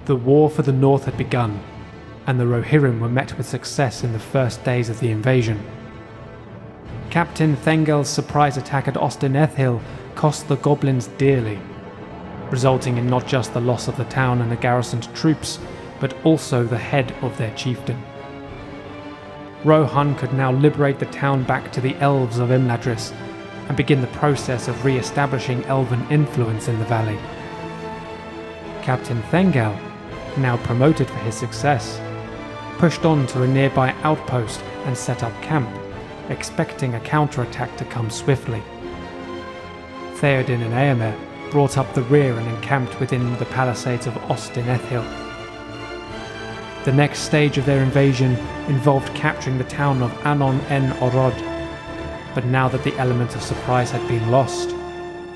The war for the north had begun, and the Rohirrim were met with success in the first days of the invasion. Captain Fengel's surprise attack at Ost-in-Ethil cost the goblins dearly, resulting in not just the loss of the town and the garrisoned troops, but also the head of their chieftain. Rohan could now liberate the town back to the elves of Imladris and begin the process of re-establishing elven influence in the valley. Captain Fengel, now promoted for his success, pushed on to a nearby outpost and set up camp, expecting a counterattack to come swiftly. Theoden and Eomer brought up the rear and encamped within the palisades of Ost-in-Ethil. The next stage of their invasion involved capturing the town of Annon-en-Orod, but now that the element of surprise had been lost,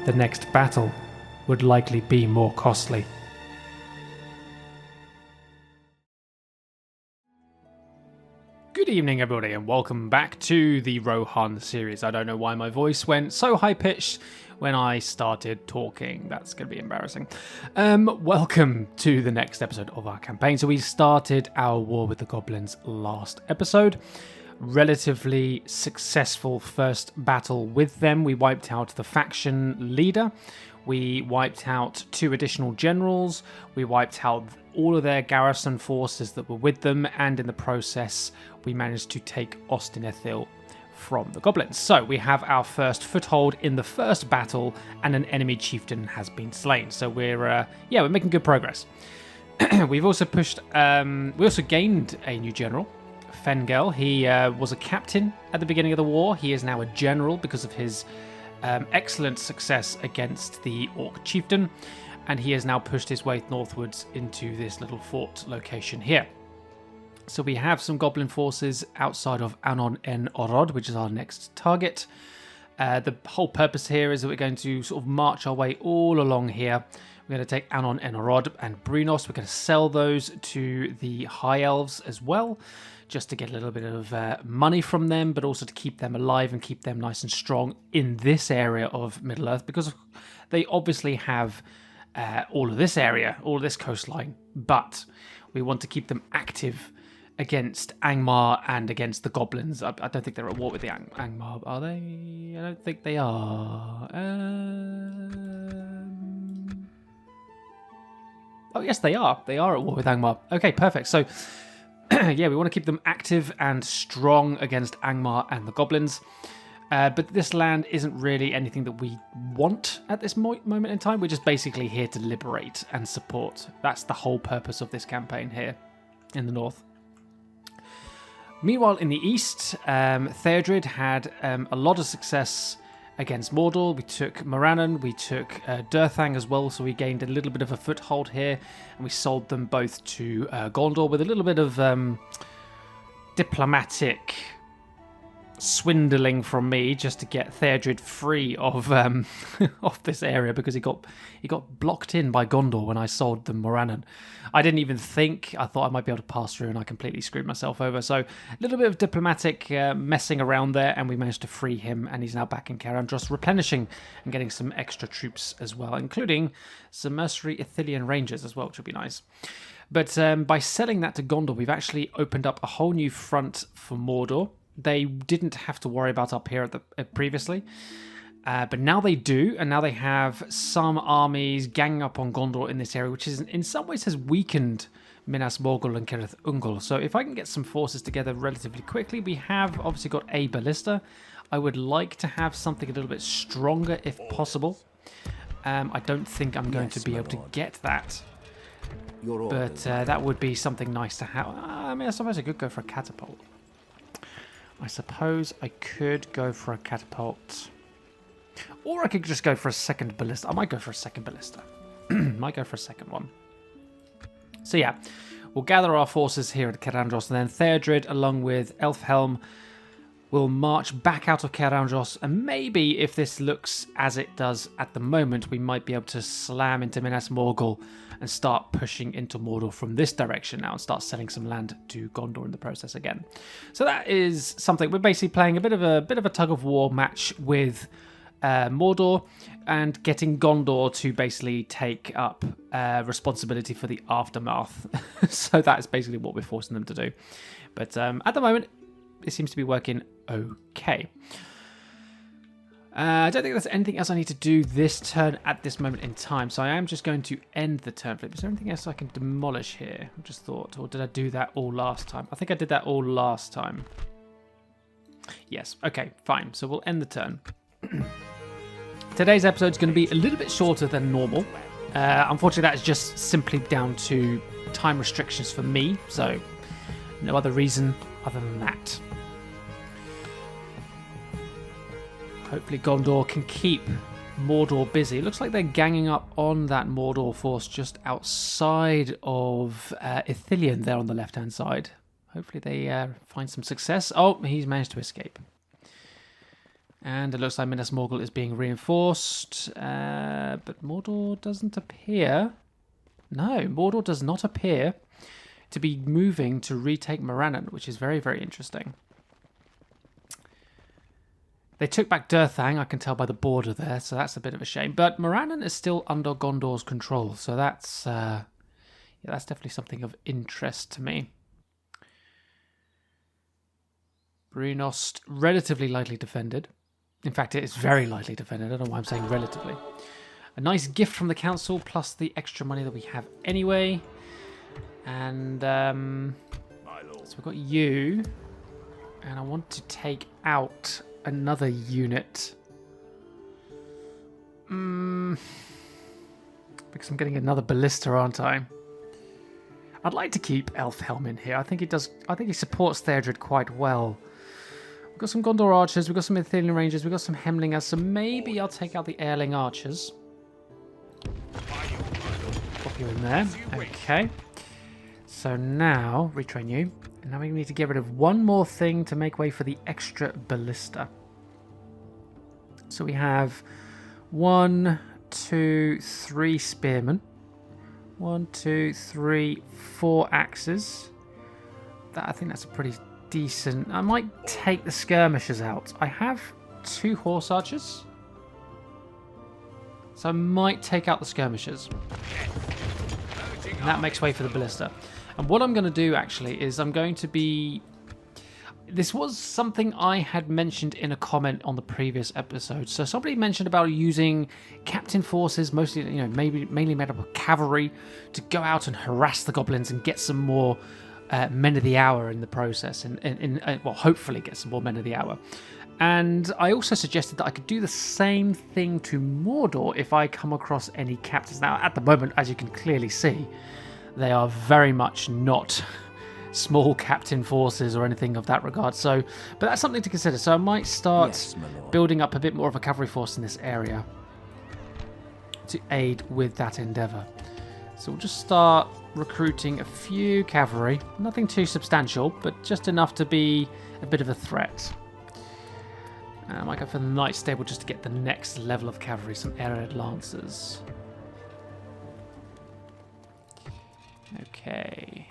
the next battle would likely be more costly. Good evening, everybody, and welcome back to the Rohan series. I don't know why my voice went so high-pitched when I started talking. That's going to be embarrassing. Welcome to the next episode of our campaign. So we started our war with the goblins last episode. Relatively successful first battle with them. We wiped out the faction leader. We wiped out 2 additional generals. We wiped out all of their garrison forces that were with them, and in the process we managed to take Ost-in-Ethil from the goblins. So we have our first foothold in the first battle, and an enemy chieftain has been slain. So we're making good progress. We've also we also gained a new general, Fengel. He was a captain at the beginning of the war. He is now a general because of his excellent success against the Orc chieftain, and he has now pushed his way northwards into this little fort location here. So we have some goblin forces outside of Annon-en-Orod, which is our next target. The whole purpose here is that we're going to sort of march our way all along here. We're going to take Annon-en-Orod and Brunos. We're going to sell those to the High Elves as well, just to get a little bit of money from them, but also to keep them alive and keep them nice and strong in this area of Middle-earth, because they obviously have all of this area, all of this coastline, but we want to keep them active against Angmar and against the goblins. I don't think they're at war with the Angmar, are they? I don't think they are. Oh, yes, they are. They are at war with Angmar. Okay, perfect. So, yeah, we want to keep them active and strong against Angmar and the goblins. But this land isn't really anything that we want at this moment in time. We're just basically here to liberate and support. That's the whole purpose of this campaign here in the north. Meanwhile, in the east, Theodred had a lot of success against Mordor. We took Morannon, we took Durthang as well, so we gained a little bit of a foothold here, and we sold them both to Gondor with a little bit of diplomatic swindling from me, just to get Theodred free of of this area, because he got blocked in by Gondor when I sold them Morannon. I didn't even think. I thought I might be able to pass through, and I completely screwed myself over. So a little bit of diplomatic messing around there, and we managed to free him, and he's now back in Carandros, replenishing and getting some extra troops as well, including some mercenary Ithilien rangers as well, which would be nice. But by selling that to Gondor, we've actually opened up a whole new front for Mordor. They didn't have to worry about up here previously, but now they do, and now they have some armies ganging up on Gondor in this area, which is in some ways has weakened Minas Morgul and Cirith Ungol. So if I can get some forces together relatively quickly, we have obviously got a ballista. I would like to have something a little bit stronger if possible. I don't think I'm going to be able to get that, but that would be something nice to have. I mean, I suppose I could go for a catapult. I suppose I could go for a catapult. Or I could just go for a second ballista. I might go for a second ballista. Might go for a second one. So yeah, we'll gather our forces here at Carandros, and then Theodred, along with Elfhelm, will march back out of Carandros, and maybe if this looks as it does at the moment, we might be able to slam into Minas Morgul and start pushing into Mordor from this direction now, and start selling some land to Gondor in the process again. So that is something. We're basically playing a bit of a tug of war match with Mordor, and getting Gondor to basically take up responsibility for the aftermath. So that is basically what we're forcing them to do. But at the moment, it seems to be working okay. I don't think there's anything else I need to do this turn at this moment in time, so I am just going to end the turn flip. Is there anything else I can demolish here? I just thought, or did I do that all last time? I think I did that all last time. Yes, okay, fine. So we'll end the turn. Today's episode is going to be a little bit shorter than normal. Unfortunately, that is just simply down to time restrictions for me, so no other reason other than that. Hopefully Gondor can keep Mordor busy. It looks like they're ganging up on that Mordor force just outside of Ithilien there on the left-hand side. Hopefully they find some success. Oh, he's managed to escape. And it looks like Minas Morgul is being reinforced. But Mordor doesn't appear... No, Mordor does not appear to be moving to retake Morannon, which is very, very interesting. They took back Durthang, I can tell by the border there, so that's a bit of a shame. But Morannon is still under Gondor's control, so that's that's definitely something of interest to me. Brynnost, relatively lightly defended. In fact, it is very lightly defended. I don't know why I'm saying relatively. A nice gift from the council, plus the extra money that we have anyway. And so we've got you, and I want to take out another unit. Because I'm getting another ballista, aren't I? I'd like to keep Elfhelm in here. I think he does. I think he supports Theodred quite well. We've got some Gondor archers. We've got some Ithilien rangers. We've got some Hemlingers. So maybe I'll take out the Airling archers. Pop you in there. Okay. So now retrain you. And now we need to get rid of one more thing to make way for the extra ballista. So we have 1, 2, 3 spearmen. 1, 2, 3, 4 axes. I think that's a pretty decent... I might take the skirmishers out. I have 2 horse archers. So I might take out the skirmishers. And that makes way for the ballista. And what I'm going to do, actually, is I'm going to be... This was something I had mentioned in a comment on the previous episode. So somebody mentioned about using captain forces, mostly, mainly made up of cavalry, to go out and harass the goblins and get some more men of the hour in the process. Well, hopefully get some more men of the hour. And I also suggested that I could do the same thing to Mordor if I come across any captains. Now, at the moment, as you can clearly see, they are very much not small captain forces or anything of that regard. So, but that's something to consider. So I might start building up a bit more of a cavalry force in this area to aid with that endeavour. So we'll just start recruiting a few cavalry. Nothing too substantial, but just enough to be a bit of a threat. And I might go for the Knight Stable just to get the next level of cavalry, some Arid Lancers. Okay.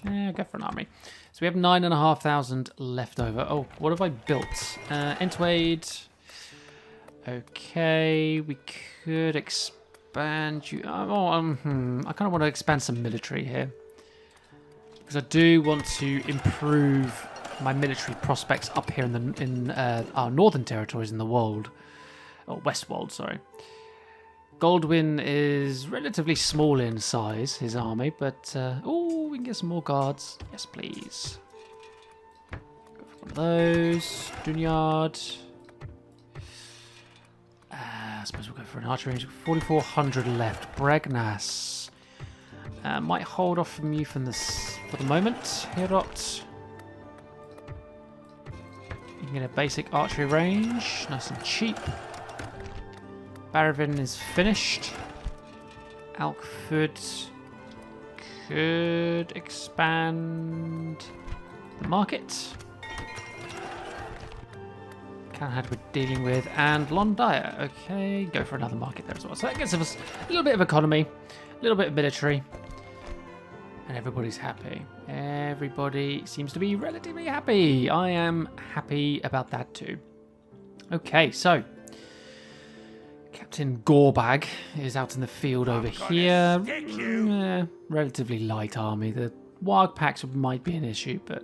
Yeah, go for an army. So we have 9,500 left over. Oh, what have I built? Entwade. Okay, we could expand you. I kind of want to expand some military here, because I do want to improve my military prospects up here in our northern territories in the Wold. Or Westwold, sorry. Goldwyn is relatively small in size, his army, but... we can get some more guards. Yes, please. Go for one of those. Dunyard. I suppose we'll go for an archery range. 4,400 left. Bregnas. Might hold off from you for the moment. Herot. You can get a basic archery range. Nice and cheap. Baravin is finished. Alkford could expand the market. Canhad we're dealing with, and Londire. Okay, go for another market there as well. So that gives us a little bit of economy, a little bit of military, and And everybody's happy. Everybody seems to be relatively happy. I am happy about that too. Okay, so Captain Gorbag is out in the field over here. Relatively light army. The Warg packs might be an issue, but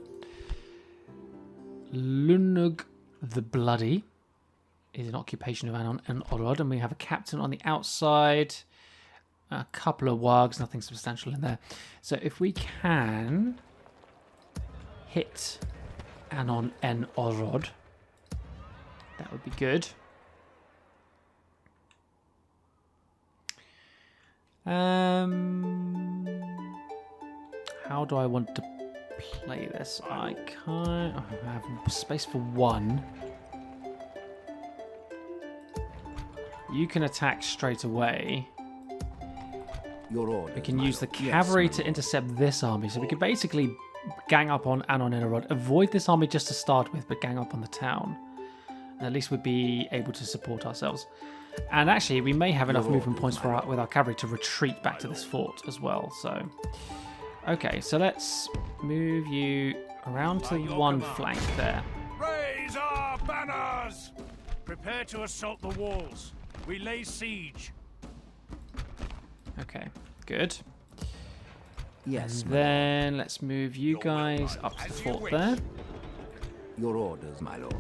Lunug the Bloody is an occupation of Annon-en-Orod, and we have a captain on the outside. A couple of wargs, nothing substantial in there. So if we can hit Annon-en-Orod, that would be good. How do I want to play this? I can't. I have space for one. You can attack straight away. We can use the cavalry to intercept this army. So we could basically gang up on Annon-en-Orod, avoid this army just to start with, but gang up on the town. And at least we'd be able to support ourselves. And actually, we may have enough movement points for with our cavalry to retreat back to this fort as well. So, okay, so let's move you around to one flank there. Raise our banners! Prepare to assault the walls. We lay siege. Okay, good. Yes. And then let's move you guys up to the fort there. Your orders, my lord.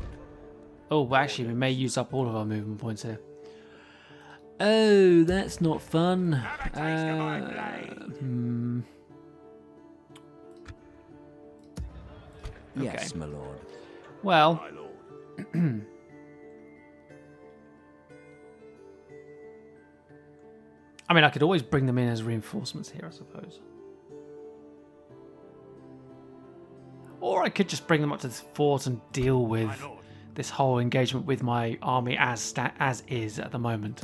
Oh, actually, we may use up all of our movement points here. Oh, that's not fun. Yes, my lord. Well, I mean, I could always bring them in as reinforcements here, I suppose. Or I could just bring them up to this fort and deal with this whole engagement with my army as is at the moment.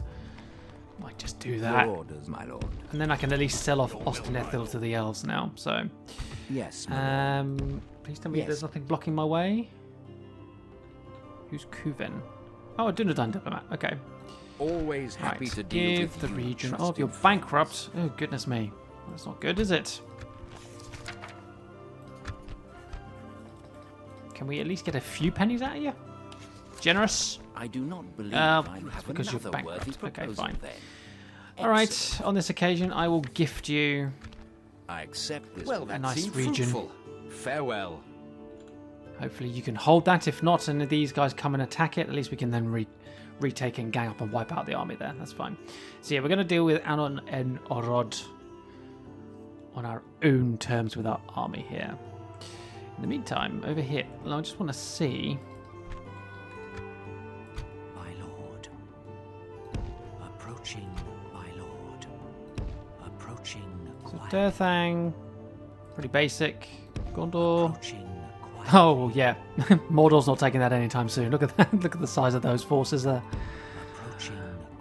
Might just do that. Your orders, my lord. And then I can at least sell off Ostenethil to the elves now. So, yes. Please tell me there's nothing blocking my way. Who's Kuven? Oh, a Dunedain diplomat. Okay. Always happy to deal give with the you, region trusted of your friends. bankrupt. Oh goodness me, that's not good, is it? Can we at least get a few pennies out of you? Generous. I do not believe I it's have because you're another worthy bankrupt. Okay, proposal fine. then. All right. On this occasion, I will gift you I accept this. Well, with that nice seemed region. fruitful. Farewell. Hopefully you can hold that. If not, and these guys come and attack it, at least we can then retake and gang up and wipe out the army there. That's fine. So yeah, we're going to deal with Annon-en-Orod on our own terms with our army here. In the meantime, over here, I just want to see... My lord. Approaching, my lord. Approaching. So Durthang, pretty basic. Gondor. Approaching. Oh yeah, Mordor's not taking that anytime soon. Look at that. Look at the size of those forces there.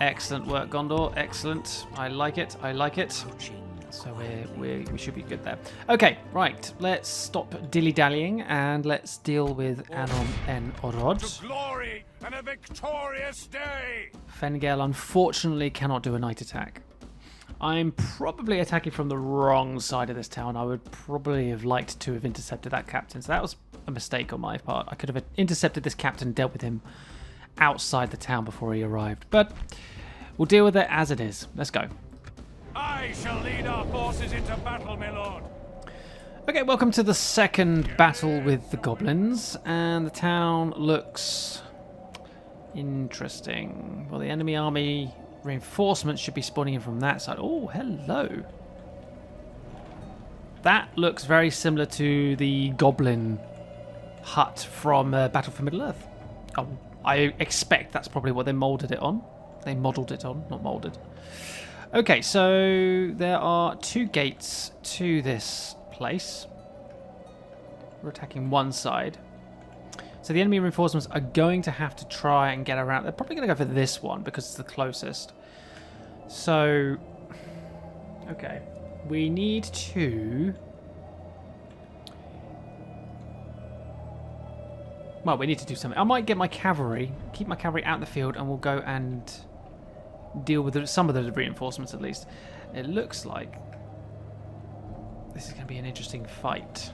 Excellent work, Gondor. Excellent. I like it. I like it. So we should be good there. Okay, right. Let's stop dilly-dallying and let's deal with Annon-en-Orod. To glory and a victorious day! Fengel unfortunately cannot do a night attack. I'm probably attacking from the wrong side of this town. I would probably have liked to have intercepted that captain. So that was a mistake on my part. I could have intercepted this captain, dealt with him outside the town before he arrived. But we'll deal with it as it is. Let's go. I shall lead our forces into battle, my lord. Okay, welcome to the second battle with the goblins. And the town looks interesting. Well, the enemy army... reinforcements should be spawning in from that side. Oh, hello. That looks very similar to the goblin hut from Battle for Middle-earth. Oh, I expect that's probably what they molded it on. They modelled it on, not moulded. Okay, so there are 2 gates to this place. We're attacking one side. So the enemy reinforcements are going to have to try and get around. They're probably going to go for this one because it's the closest. So, okay. We need to... Well, we need to do something. I might get my cavalry, keep my cavalry out in the field, and we'll go and deal with some of the reinforcements at least. It looks like This is going to be an interesting fight.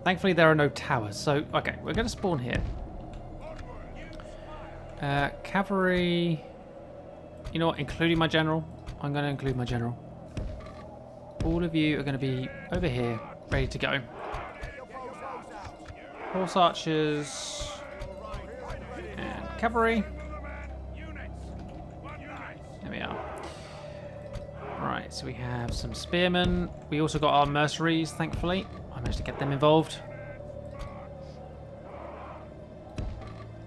Thankfully, there are no towers. So, okay, we're going to spawn here. Cavalry. You know what? Including my general. I'm going to include my general. All of you are going to be over here, ready to go. Horse archers and cavalry. There we are. Right, so we have some spearmen. We also got our mercenaries, thankfully. I managed to get them involved.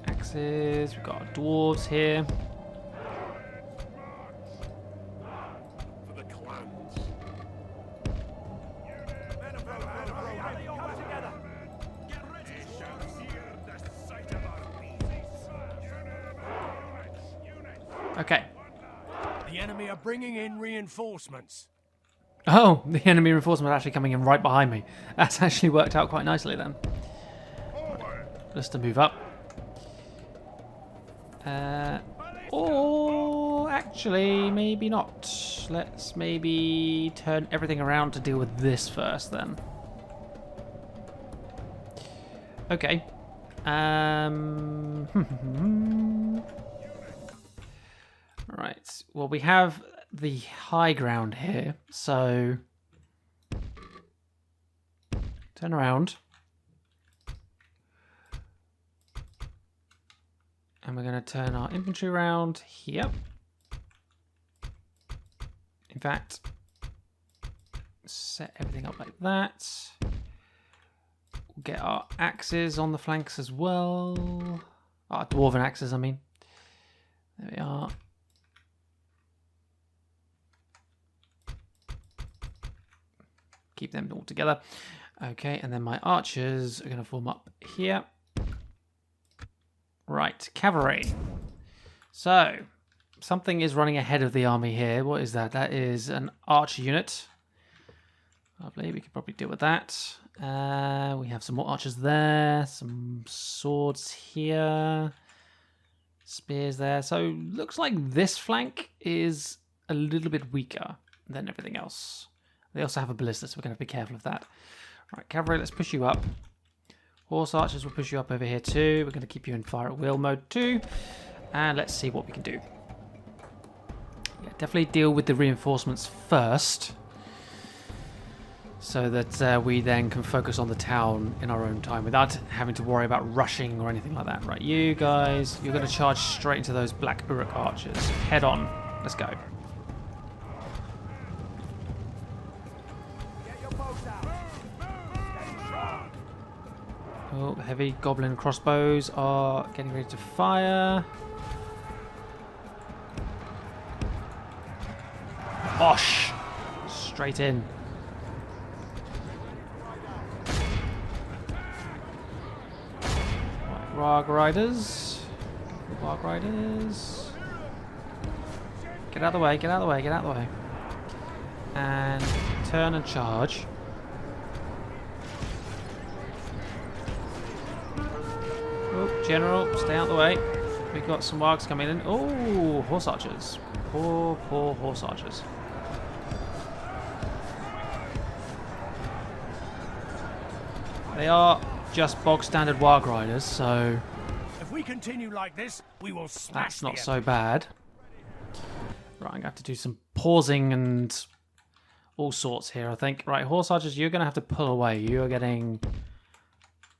Axes. We've got our dwarves here. Okay. The enemy are bringing in reinforcements. Oh, the enemy reinforcements are actually coming in right behind me. That's actually worked out quite nicely then. Just to move up. Or actually, maybe not. Let's maybe turn everything around to deal with this first then. Okay. Right. Well, we have the high ground here, so turn around. And we're going to turn our infantry around here. In fact, set everything up like that. We'll get our axes on the flanks as well. Our dwarven axes, I mean. There we are. Keep them all together. Okay, and then my archers are going to form up here. Right, cavalry. So, something is running ahead of the army here. What is that? That is an archer unit. Lovely, we could probably deal with that. We have some more archers there. Some swords here. Spears there. So, looks like this flank is a little bit weaker than everything else. They also have a ballista, so we're going to be careful of that. Right, cavalry, let's push you up. Horse archers will push you up over here too. We're going to keep you in fire at will mode too. And let's see what we can do. Yeah, definitely deal with the reinforcements first. So that we then can focus on the town in our own time without having to worry about rushing or anything like that. Right, you guys, you're going to charge straight into those black Uruk archers. Head on. Let's go. Oh, heavy goblin crossbows are getting ready to fire. Osh! Straight in. Right, Warg Riders. Warg Riders. Get out of the way, get out of the way, get out of the way. And turn and charge. Oh, General, stay out of the way. We've got some wargs coming in. Oh, horse archers. Poor, poor horse archers. They are just bog standard warg riders, so If we continue like this, we will smash. that's not so bad. Right, I'm going to have to do some pausing and all sorts here, I think. Right, horse archers, you're going to have to pull away. You're getting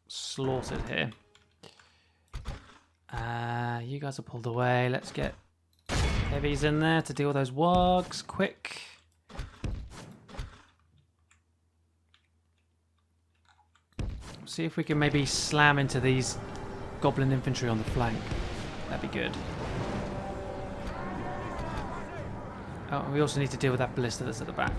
slaughtered here. You guys are pulled away. Let's get heavies in there to deal with those wargs. Quick. See if we can maybe slam into these goblin infantry on the flank. That'd be good. Oh, and we also need to deal with that ballista that's at the back.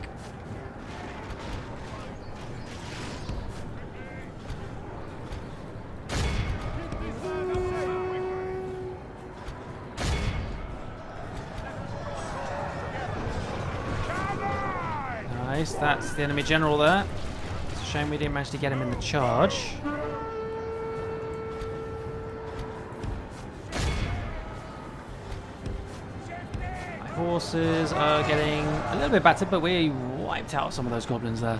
Nice, that's the enemy general there. It's a shame we didn't manage to get him in the charge. I horses are getting a little bit battered, but we wiped out some of those goblins there.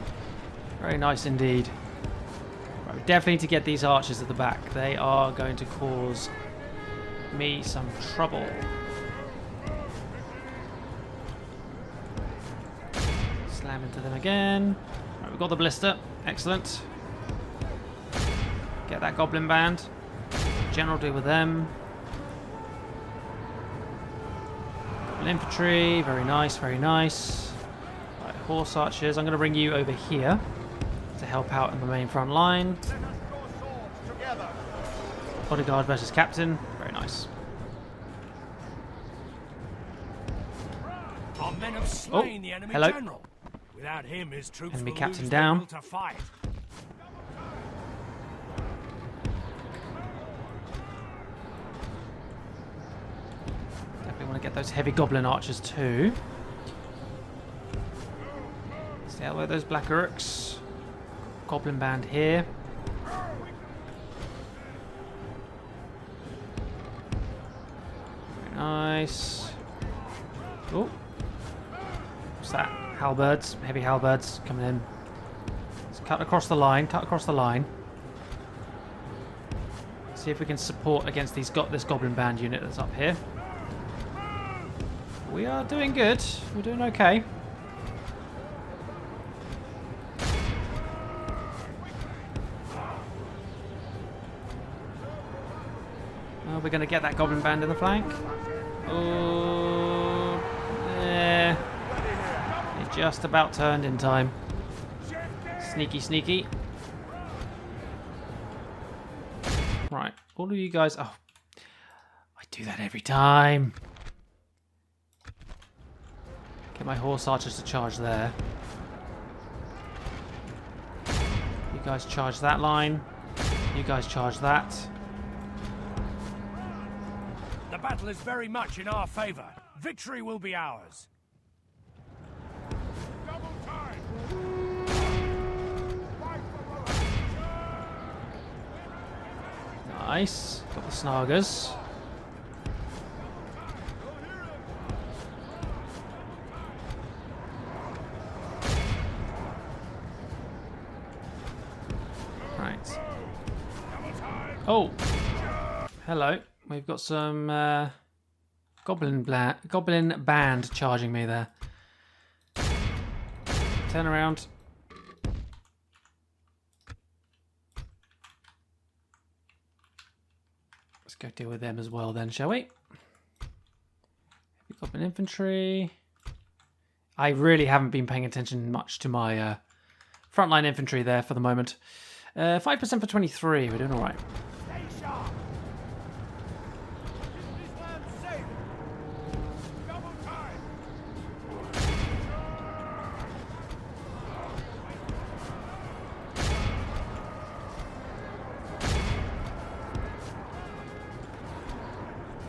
Very nice indeed. Right, we definitely need to get these archers at the back. They are going to cause me some trouble. Slam into them again. Right, we've got the blister. Excellent. Get that goblin band. General deal with them. Goblin infantry. Very nice, very nice. Right, horse archers. I'm going to bring you over here to help out in the main front line. Bodyguard versus captain. Very nice. Our men have slain the enemy hello. general. Without him, his troops Enemy will captain lose down. their will to fight. Definitely want to get those heavy goblin archers too. Stay out with those black urks. Goblin band here. Very nice. Oh, what's that? Halberds, heavy halberds coming in. Let's cut across the line. Cut across the line. See if we can support against these this goblin band unit that's up here. We are doing good. We're doing okay. Oh, we're going to get that goblin band in the flank. Oh, yeah. It just about turned in time. Sneaky, sneaky. Right, all of you guys. Oh, I do that every time. Get my horse archers to charge there. You guys charge that line. You guys charge that. The battle is very much in our favor. Victory will be ours. Double time. Nice. Got the Snaggers. Right. Oh. Hello. We've got some goblin band charging me there. Turn around. Let's go deal with them as well then, shall we? We've got an infantry. I really haven't been paying attention much to my frontline infantry there for the moment. 5% for 23. We're doing all right.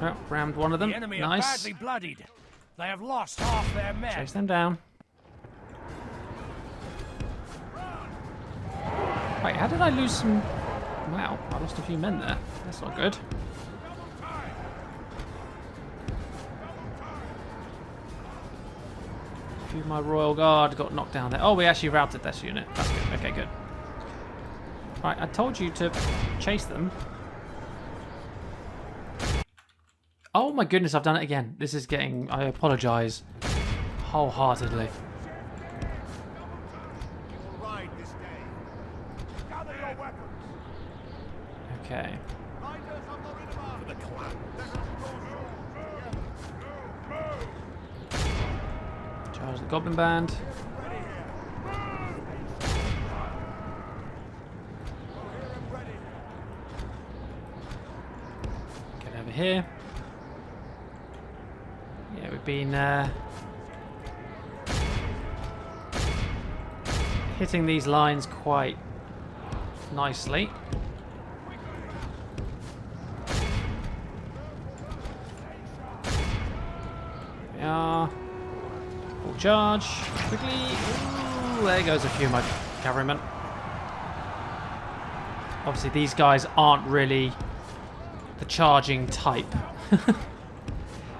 Oh, rammed one of them. The enemy Nice. are badly bloodied. They have lost half their men. Chase them down. Wait, how did I lose some... Wow, I lost a few men there. That's not good. A few of my Royal Guard got knocked down there. Oh, we actually routed this unit. That's good. Okay, good. Right, I told you to chase them. Oh my goodness, I've done it again. This is getting... I apologise wholeheartedly. Okay. Charge the goblin band. Get over here. Yeah, we've been hitting these lines quite nicely. We are full charge quickly. Ooh, there goes a few of my cavalrymen. Obviously, these guys aren't really the charging type.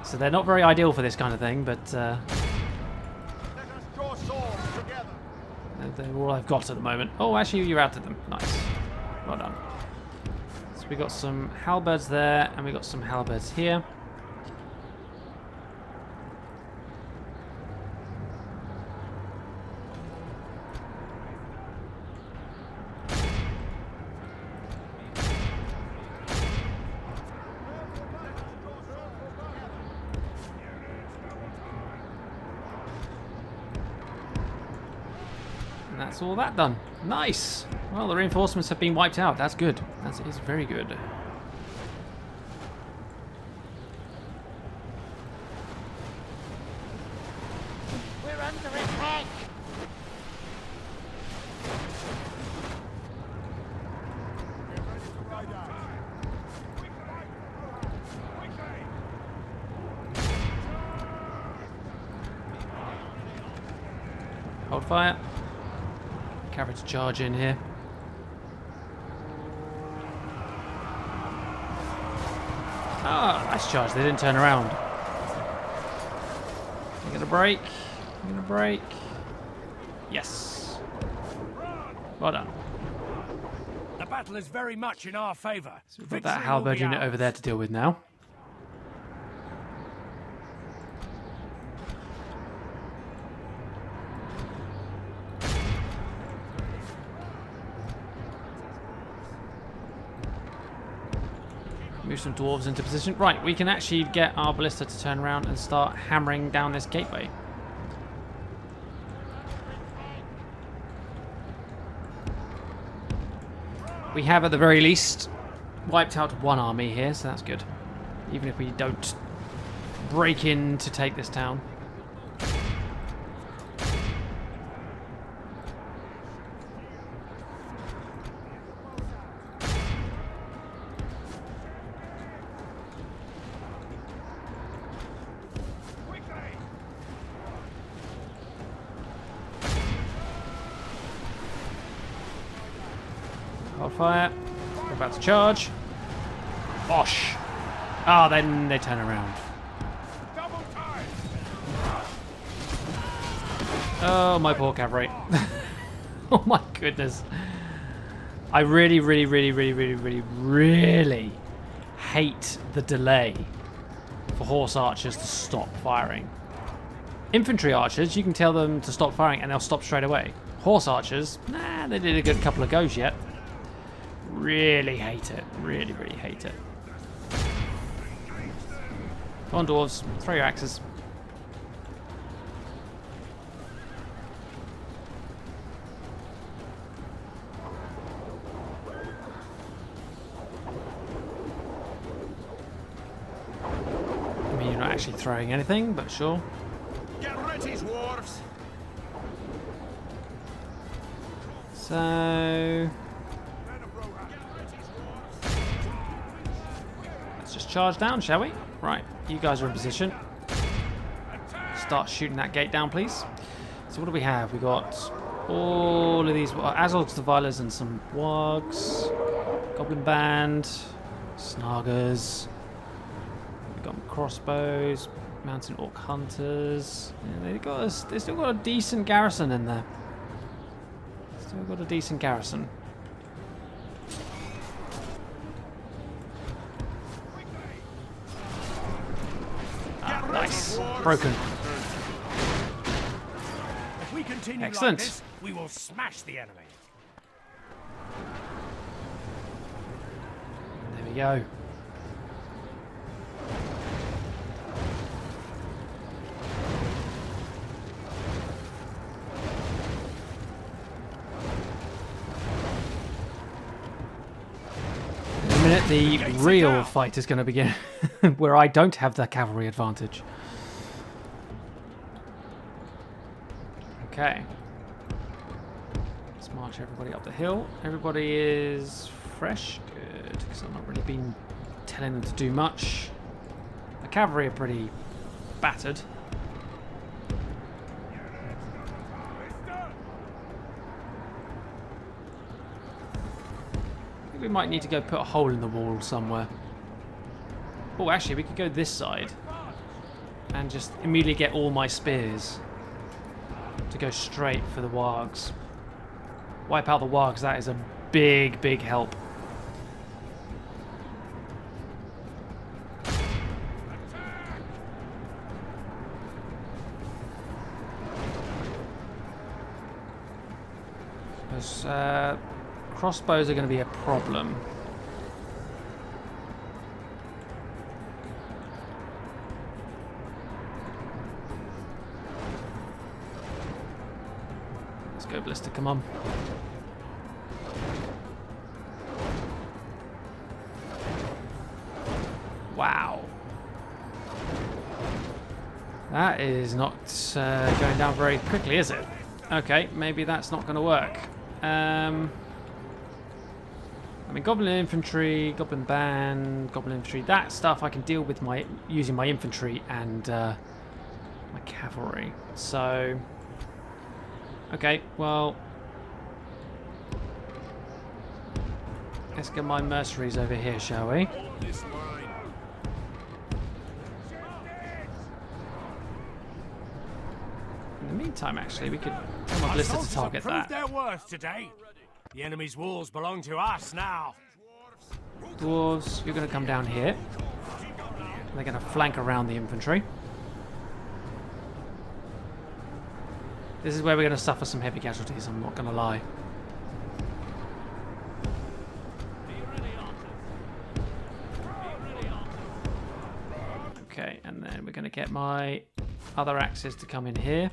So they're not very ideal for this kind of thing, but they're all I've got at the moment. Oh, actually, you routed them. Nice. Well done. So we got some halberds there, and we got some halberds here. That's all that done. Nice. Well, the reinforcements have been wiped out. That's good. That is very good. We're under attack. Hold fire. Cavalry to charge in here. Ah, nice charge. They didn't turn around. I'm gonna break. I'm gonna break. Yes. Well done. The battle is very much in our favour. So we've got that halberd unit over there to deal with now. Move some dwarves into position. Right, we can actually get our ballista to turn around and start hammering down this gateway. We have, at the very least, wiped out one army here, so that's good. Even if we don't break in to take this town. Fire. We're about to charge. Bosh. Ah, then they turn around. Oh, my poor cavalry. Oh my goodness. I really hate the delay for horse archers to stop firing. Infantry archers, you can tell them to stop firing and they'll stop straight away. Horse archers, nah, they did a good couple of goes yet. Really hate it. Really hate it. Come on, dwarves. Throw your axes. I mean, you're not actually throwing anything, but sure. Get ready, dwarves. So... just charge down, shall we? Right, you guys are in position. Start shooting that gate down, please. So what do we have? We got all of these Azog's the Vilers and some Wargs, Goblin Band, Snargers. We've got crossbows, Mountain Orc Hunters. Yeah, they still got a decent garrison in there. Still got a decent garrison. Nice. Broken. If we continue Excellent. like this, we will smash the enemy. There we go. In a minute, the real fight is going to begin, where I don't have the cavalry advantage. Okay. Let's march everybody up the hill. Everybody is fresh. Good, because I've not really been telling them to do much. The cavalry are pretty battered. I think we might need to go put a hole in the wall somewhere. Oh, actually, we could go this side. and just immediately get all my spears to go straight for the wargs. Wipe out the wargs, that is a big, big help. Because crossbows are going to be a problem. Let's go Ballista, come on. Wow. That is not going down very quickly, is it? Okay, maybe that's not going to work. I mean, goblin infantry, goblin band, goblin infantry, that stuff I can deal with using my infantry and my cavalry. So, okay, well, let's get my mercenaries over here, shall we? In the meantime, actually, we could tell my Ballista to target that. Their worth today. The enemy's walls belong to us now. Dwarves, you're going to come down here. They're going to flank around the infantry. This is where we're going to suffer some heavy casualties, I'm not going to lie. Okay, and then we're going to get my other axes to come in here.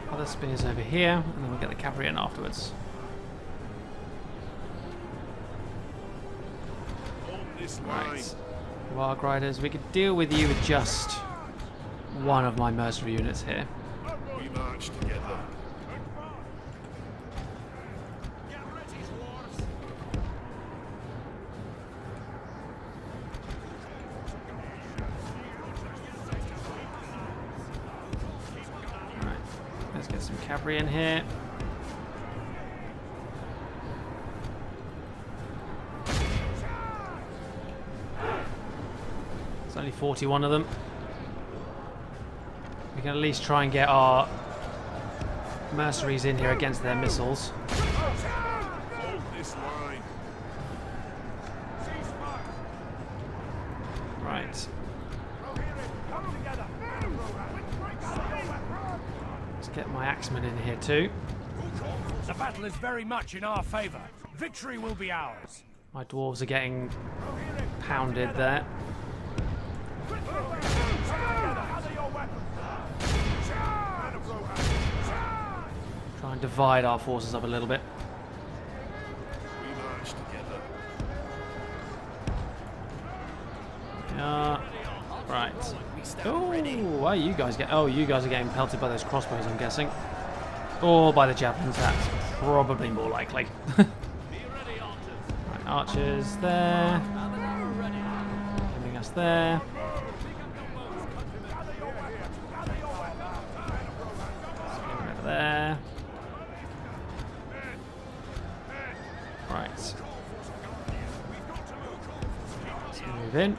Other spears over here, and then we'll get the cavalry in afterwards. Right. Warg Riders, we could deal with you with just one of my mercenary units here. We march together. Alright, let's get some cavalry in here. There's only 41 of them. We can at least try and get our mercenaries in here against their missiles. Hold this line. Right. Let's get my axemen in here too. The battle is very much in our favour. Victory will be ours. My dwarves are getting pounded there. Try and divide our forces up a little bit. We march together. Yeah. Right. Oh, why you guys get? Oh, you guys are getting pelted by those crossbows, I'm guessing, or by the javelins. That's probably more likely. Right, archers there. Giving us there. Over there. Right. Let's move in.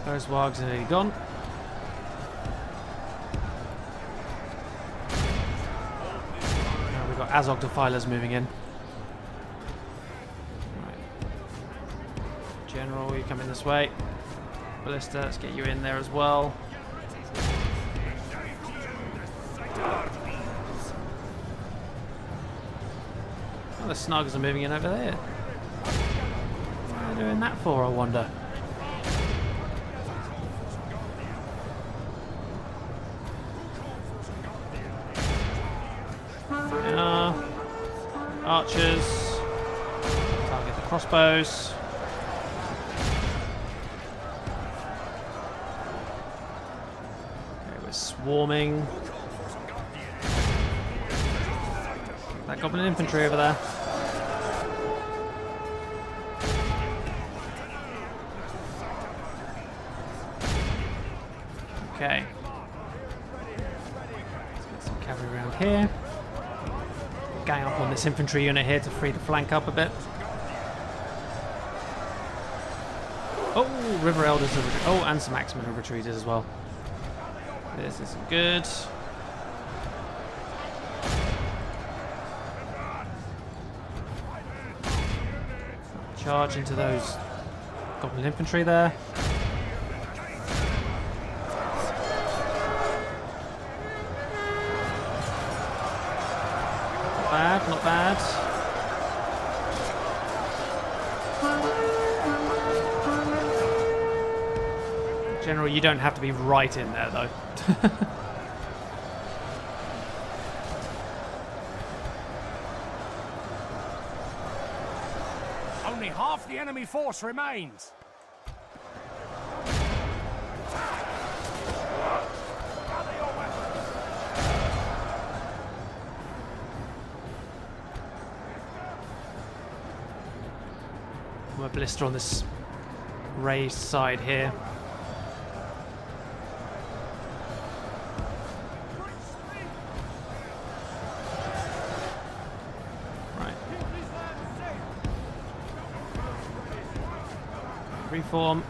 Those wargs are nearly gone. Now we've got Azog Defilers moving in. Right. General, you come in this way. Ballista, let's get you in there as well. Oh, the Snugs are moving in over there. What are they doing that for, I wonder? Archers, target the crossbows. Okay, we're swarming. That goblin infantry over there. Okay. Let's get some cavalry around here. Gang up on this infantry unit here to free the flank up a bit. Oh, River Elders have oh, and some Axemen have retreated as well. This is good. Charge into those goblin infantry there. Not bad, not bad. General, you don't have to be right in there though. Only half the enemy force remains. I'm a blister on this raised side here. Right. Reform.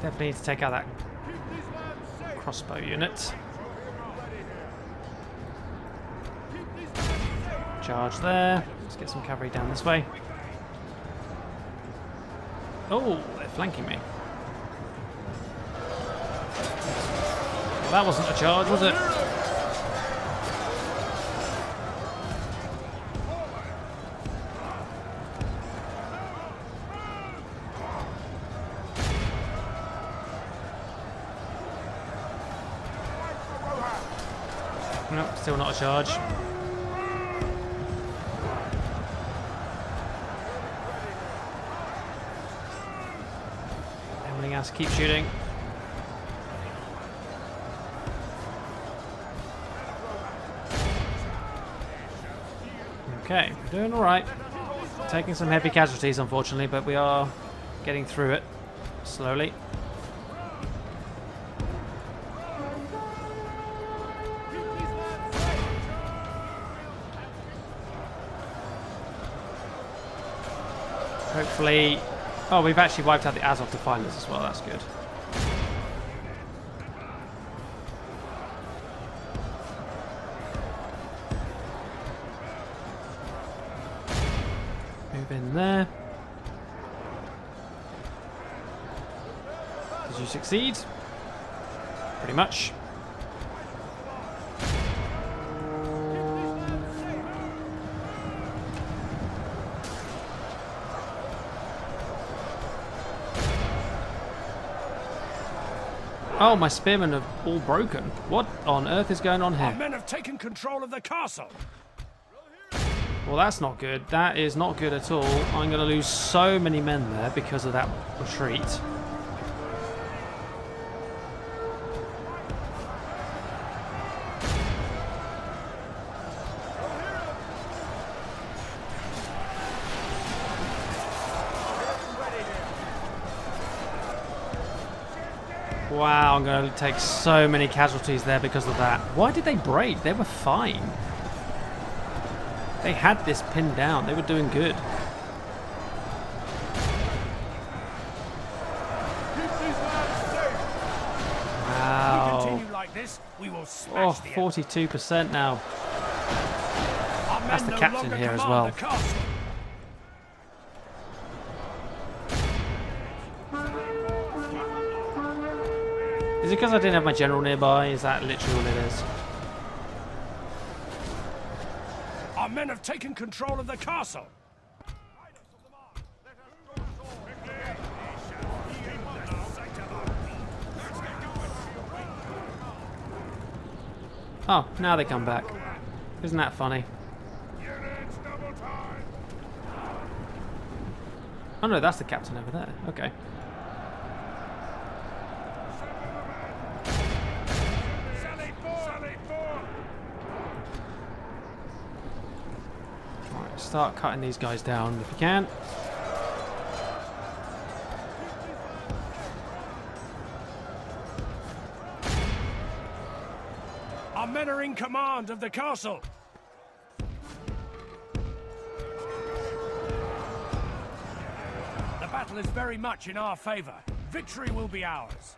Definitely need to take out that crossbow unit. Charge there. Let's get some cavalry down this way. Oh, they're flanking me. Well, that wasn't a charge, was it? Nope, still not a charge. Everything else, keep shooting. Okay, we're doing alright. Taking some heavy casualties, unfortunately, but we are getting through it slowly. Hopefully... Oh, we've actually wiped out the Azov Defilers as well, that's good. Move in there. Did you succeed? Pretty much. Oh, my spearmen are all broken. What on earth is going on Our here? men have taken control of the castle. Well, that's not good. That is not good at all. I'm going to lose so many men there because of that retreat. Wow, I'm going to take so many casualties there because of that. Why did they break? They were fine. They had this pinned down. They were doing good. Wow. If we continue like this, we will Oh, smash the enemy. 42% now. Our men That's the no captain longer here as command well. the castle. Is it because I didn't have my general nearby? Is that literally all it is? Our men have taken control of the castle. Oh, now they come back. Isn't that funny? Oh no, that's the captain over there. Okay. Start cutting these guys down if you can. Our men are in command of the castle. The battle is very much in our favour. Victory will be ours.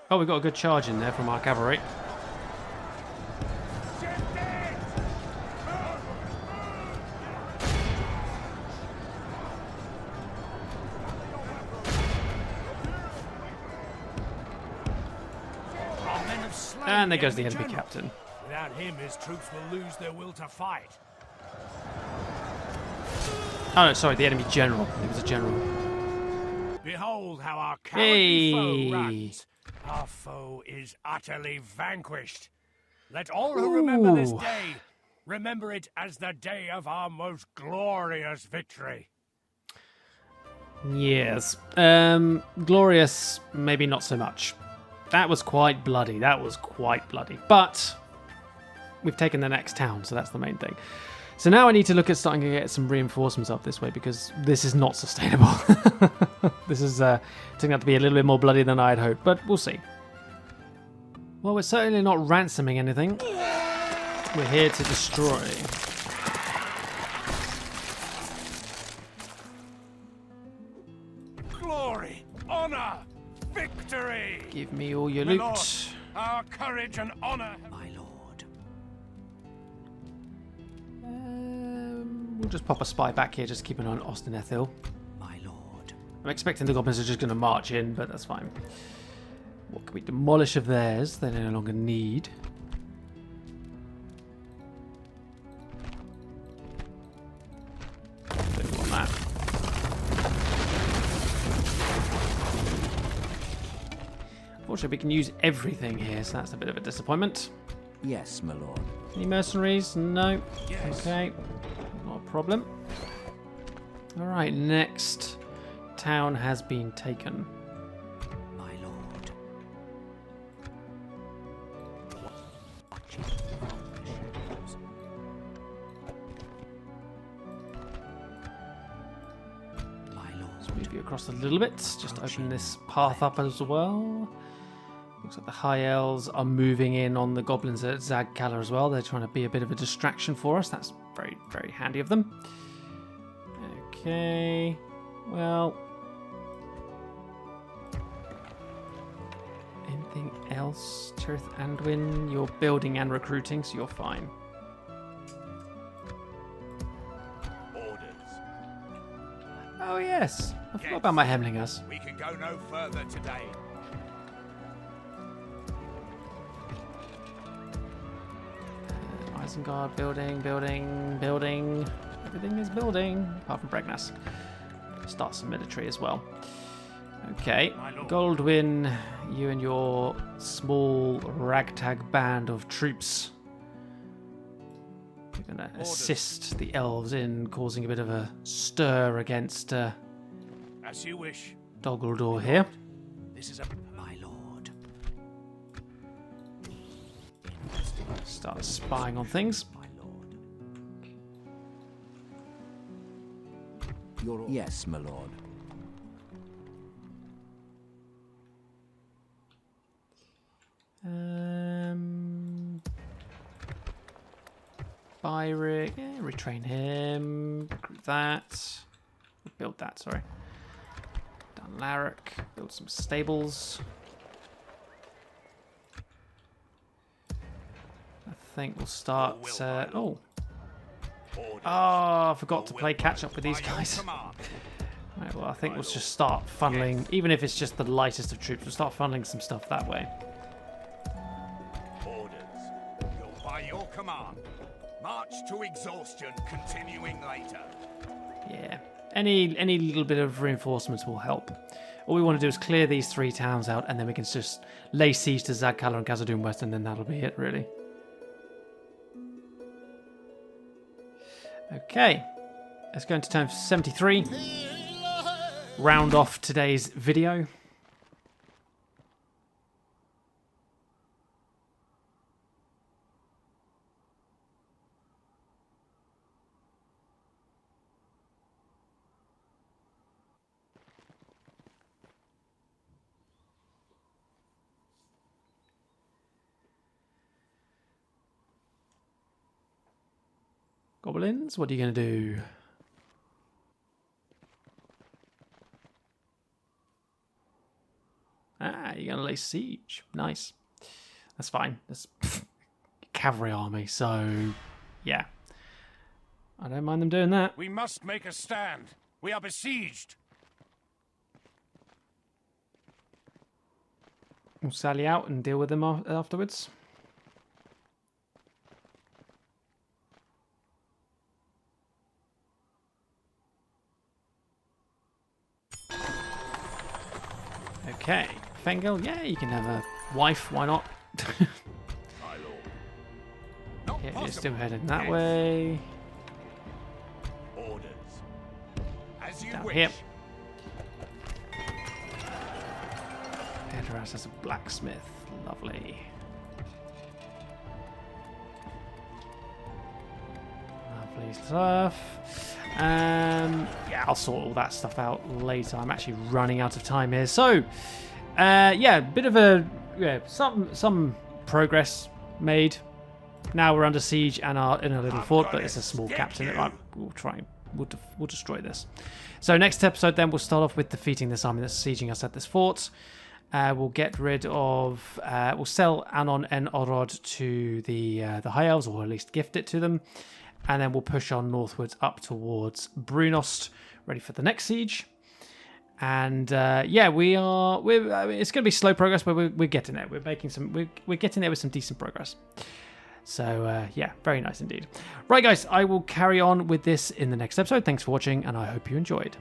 Oh, we've got a good charge in there from our cavalry. And there goes the enemy captain. Without him, his troops will lose their will to fight. Oh no, sorry, the enemy general. He was a general. Behold how our cowardly Hey. foe runs. Our foe is utterly vanquished. Let all who remember this Ooh. day remember it as the day of our most glorious victory. Yes. Glorious, maybe not so much. That was quite bloody. That was quite bloody. But we've taken the next town, so that's the main thing. So now I need to look at starting to get some reinforcements up this way because this is not sustainable. This is turning out to be a little bit more bloody than I had hoped, but we'll see. Well, we're certainly not ransoming anything. We're here to destroy. Glory, honor, victory. Give me all your My loot. lord, our courage and honor. My lord. We'll just pop a spy back here, just keep an eye on Austin Ethel. My lord. I'm expecting the goblins are just going to march in, but that's fine. What can we demolish of theirs they no longer need? Don't want that. Unfortunately, we can use everything here, so that's a bit of a disappointment. Yes, my lord. Any mercenaries? No. Yes. Okay. Not a problem. Alright, next town has been taken. My lord. My lord. Let's move you across a little bit. Just open this path up as well. Looks like the High Elves are moving in on the goblins at Zagkala as well. They're trying to be a bit of a distraction for us. That's very, very handy of them. Okay. Well. Anything else? Tirith Anduin, you're building and recruiting, so you're fine. Orders. Oh, yes. I forgot about my Hemlingers. We can go no further today. Isengard, building. Everything is building, apart from Bregnas. Start some military as well. Okay, Goldwyn, you and your small ragtag band of troops. You're going to assist the elves in causing a bit of a stir against As you wish. Dol Guldur here. This is a My lord. Start spying on things. My lord. Yes, my lord. Byrick, yeah, retrain him. Recruit that. Build that, sorry. Down Larrick, build some stables. I think we'll start. Oh, I forgot to play catch up with these guys. Right, well, I think we'll just start funneling, even if it's just the lightest of troops. We'll start funneling some stuff that way. Orders. You're by your command. March to exhaustion, continuing later. Yeah, any little bit of reinforcements will help. All we want to do is clear these 3 towns out, and then we can just lay siege to Zagkala and Khazad-dûm West, and then that'll be it, really. Okay, let's go into turn 73. Round off today's video. Goblins, what are you going to do? Ah, you're going to lay siege. Nice. That's fine. That's cavalry army, so yeah. I don't mind them doing that. We must make a stand. We are besieged. We'll sally out and deal with them afterwards. Okay, Fengel, yeah, you can have a wife, why not? Yeah, you're still heading that way. Orders. As you Down wish. here. Edras has a blacksmith. Lovely. Lovely stuff. Yeah, I'll sort all that stuff out later. I'm actually running out of time here. So, yeah, bit of a some progress made. Now we're under siege and are in a little fort, but it's a small captain. Right, we'll destroy this. So next episode, then we'll start off with defeating this army that's sieging us at this fort. We'll get rid of. We'll sell Annon-en-Orod to the High Elves, or at least gift it to them, and then we'll push on northwards up towards Brunost, ready for the next siege. And yeah, it's going to be slow progress, but we're getting there. We're making some. We're getting there with some decent progress. So yeah, very nice indeed. Right, guys, I will carry on with this in the next episode. Thanks for watching, and I hope you enjoyed.